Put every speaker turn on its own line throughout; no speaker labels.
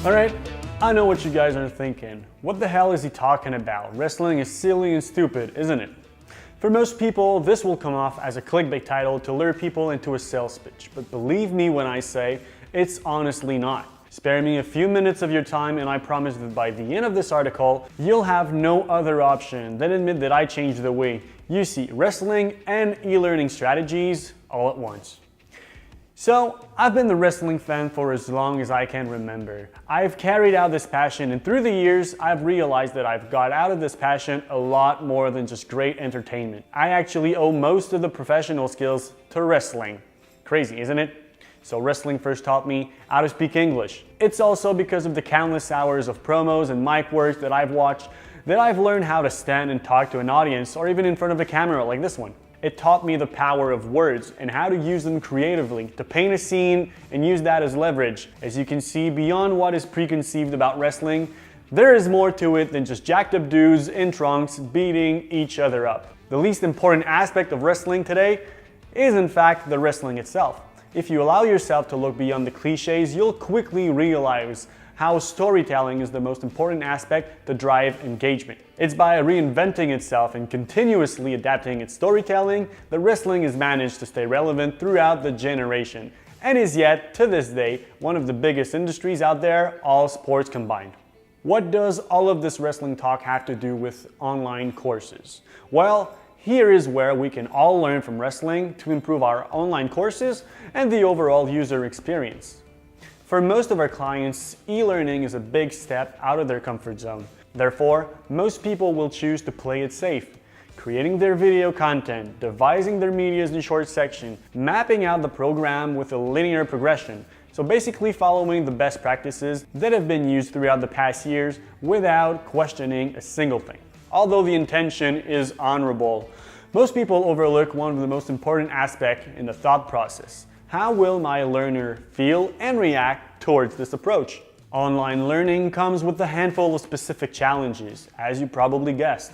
Alright, I know what you guys are thinking. What the hell is he talking about? Wrestling is silly and stupid, isn't it? For most people, this will come off as a clickbait title to lure people into a sales pitch, but believe me when I say, it's honestly not. Spare me a few minutes of your time and I promise that by the end of this article, you'll have no other option than admit that I changed the way you see wrestling and e-learning strategies all at once. So, I've been the wrestling fan for as long as I can remember. I've carried out this passion, and through the years, I've realized that I've got out of this passion a lot more than just great entertainment. I actually owe most of the professional skills to wrestling. Crazy, isn't it? So wrestling first taught me how to speak English. It's also because of the countless hours of promos and mic work that I've watched that I've learned how to stand and talk to an audience, or even in front of a camera like this one. It taught me the power of words and how to use them creatively to paint a scene and use that as leverage. As you can see, beyond what is preconceived about wrestling, there is more to it than just jacked up dudes in trunks beating each other up. The least important aspect of wrestling today is in fact the wrestling itself. If you allow yourself to look beyond the cliches, you'll quickly realize how storytelling is the most important aspect to drive engagement. It's by reinventing itself and continuously adapting its storytelling that wrestling has managed to stay relevant throughout the generation and is yet, to this day, one of the biggest industries out there, all sports combined. What does all of this wrestling talk have to do with online courses? Well, here is where we can all learn from wrestling to improve our online courses and the overall user experience. For most of our clients, e-learning is a big step out of their comfort zone. Therefore, most people will choose to play it safe, creating their video content, devising their medias in short section, mapping out the program with a linear progression. So basically following the best practices that have been used throughout the past years without questioning a single thing. Although the intention is honorable, most people overlook one of the most important aspects in the thought process. How will my learner feel and react towards this approach? Online learning comes with a handful of specific challenges, as you probably guessed.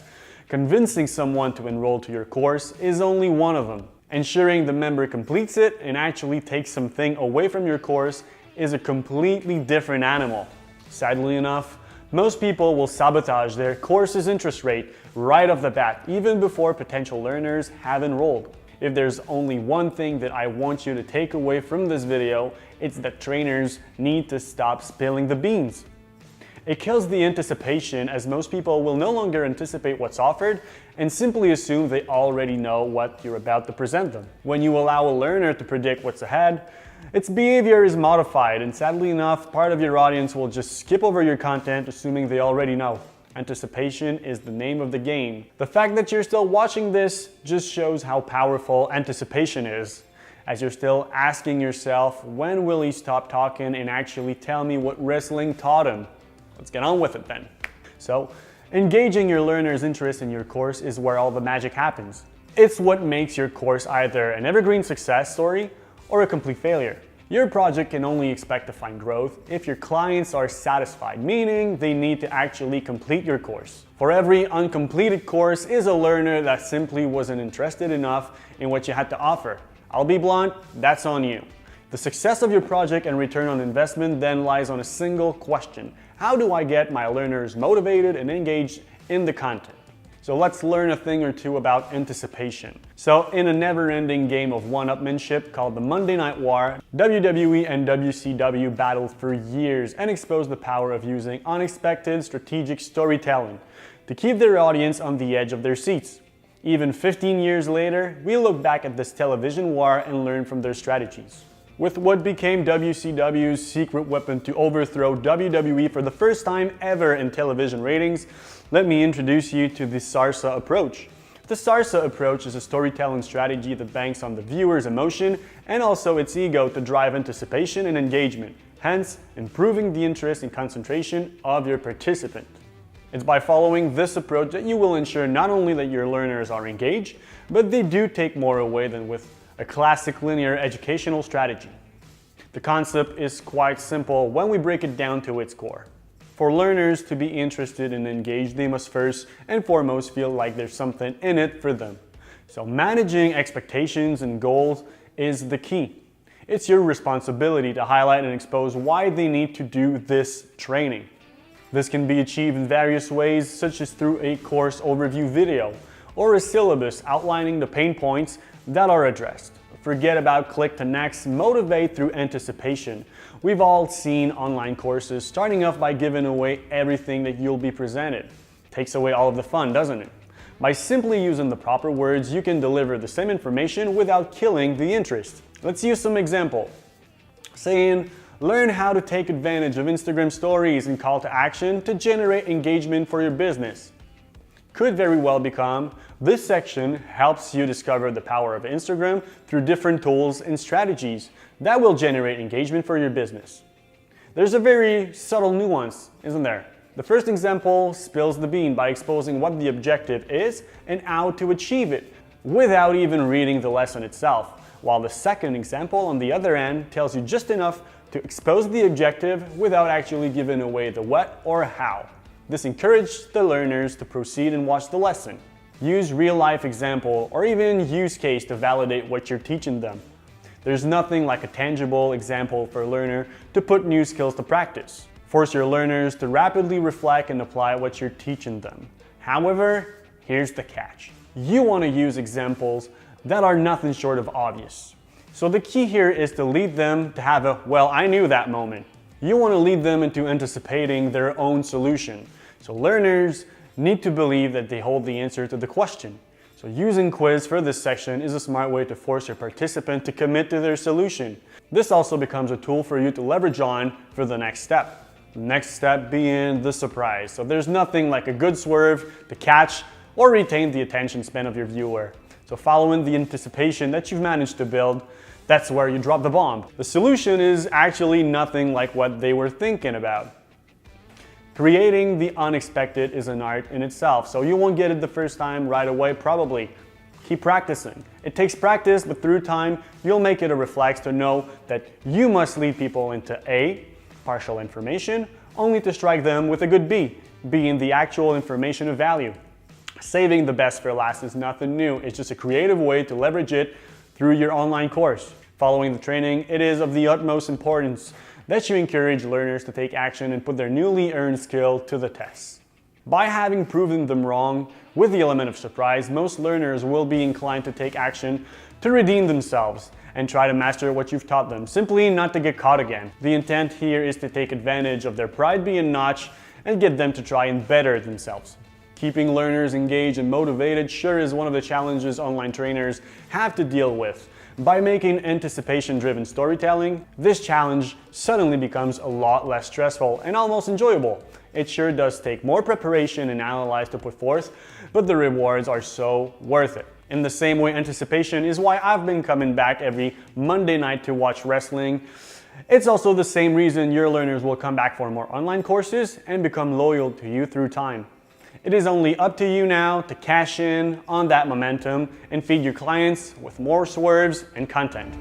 Convincing someone to enroll to your course is only one of them. Ensuring the member completes it and actually takes something away from your course is a completely different animal. Sadly enough, most people will sabotage their course's interest rate right off the bat, even before potential learners have enrolled. If there's only one thing that I want you to take away from this video, it's that trainers need to stop spilling the beans. It kills the anticipation, as most people will no longer anticipate what's offered and simply assume they already know what you're about to present them. When you allow a learner to predict what's ahead, its behavior is modified, and sadly enough, part of your audience will just skip over your content assuming they already know. Anticipation is the name of the game. The fact that you're still watching this just shows how powerful anticipation is, as you're still asking yourself, when will he stop talking and actually tell me what wrestling taught him? Let's get on with it then. So, engaging your learner's interest in your course is where all the magic happens. It's what makes your course either an evergreen success story or a complete failure. Your project can only expect to find growth if your clients are satisfied, meaning they need to actually complete your course. For every uncompleted course is a learner that simply wasn't interested enough in what you had to offer. I'll be blunt, that's on you. The success of your project and return on investment then lies on a single question. How do I get my learners motivated and engaged in the content? So let's learn a thing or two about anticipation. So in a never-ending game of one-upmanship called the Monday Night War, WWE and WCW battled for years and exposed the power of using unexpected strategic storytelling to keep their audience on the edge of their seats. Even 15 years later, we look back at this television war and learn from their strategies. With what became WCW's secret weapon to overthrow WWE for the first time ever in television ratings, let me introduce you to the SARSA approach. The SARSA approach is a storytelling strategy that banks on the viewer's emotion and also its ego to drive anticipation and engagement, hence improving the interest and concentration of your participant. It's by following this approach that you will ensure not only that your learners are engaged, but they do take more away than with a classic linear educational strategy. The concept is quite simple when we break it down to its core. For learners to be interested and engaged, they must first and foremost feel like there's something in it for them. So managing expectations and goals is the key. It's your responsibility to highlight and expose why they need to do this training. This can be achieved in various ways, such as through a course overview video or a syllabus outlining the pain points that are addressed. Forget about click to next, motivate through anticipation. We've all seen online courses starting off by giving away everything that you'll be presented. Takes away all of the fun, doesn't it? By simply using the proper words, you can deliver the same information without killing the interest. Let's use some example. Saying, learn how to take advantage of Instagram stories and call to action to generate engagement for your business. Could very well become, this section helps you discover the power of Instagram through different tools and strategies that will generate engagement for your business. There's a very subtle nuance, isn't there? The first example spills the bean by exposing what the objective is and how to achieve it without even reading the lesson itself, while the second example on the other end tells you just enough to expose the objective without actually giving away the what or how. This encourages the learners to proceed and watch the lesson. Use real-life example or even use case to validate what you're teaching them. There's nothing like a tangible example for a learner to put new skills to practice. Force your learners to rapidly reflect and apply what you're teaching them. However, here's the catch. You want to use examples that are nothing short of obvious. So the key here is to lead them to have a, well, I knew that moment. You want to lead them into anticipating their own solution. So learners need to believe that they hold the answer to the question. So using quiz for this section is a smart way to force your participant to commit to their solution. This also becomes a tool for you to leverage on for the next step. The next step being the surprise. So there's nothing like a good swerve to catch or retain the attention span of your viewer. So following the anticipation that you've managed to build, that's where you drop the bomb. The solution is actually nothing like what they were thinking about. Creating the unexpected is an art in itself, so you won't get it the first time right away probably. Keep practicing. It takes practice, but through time, you'll make it a reflex to know that you must lead people into A, partial information, only to strike them with a good B, being the actual information of value. Saving the best for last is nothing new. It's just a creative way to leverage it through your online course. Following the training, it is of the utmost importance that you encourage learners to take action and put their newly earned skill to the test. By having proven them wrong with the element of surprise, most learners will be inclined to take action to redeem themselves and try to master what you've taught them, simply not to get caught again. The intent here is to take advantage of their pride being notched and get them to try and better themselves. Keeping learners engaged and motivated sure is one of the challenges online trainers have to deal with. By making anticipation-driven storytelling, this challenge suddenly becomes a lot less stressful and almost enjoyable. It sure does take more preparation and analyze to put forth, but the rewards are so worth it. In the same way, anticipation is why I've been coming back every Monday night to watch wrestling. It's also the same reason your learners will come back for more online courses and become loyal to you through time. It is only up to you now to cash in on that momentum and feed your clients with more swerves and content.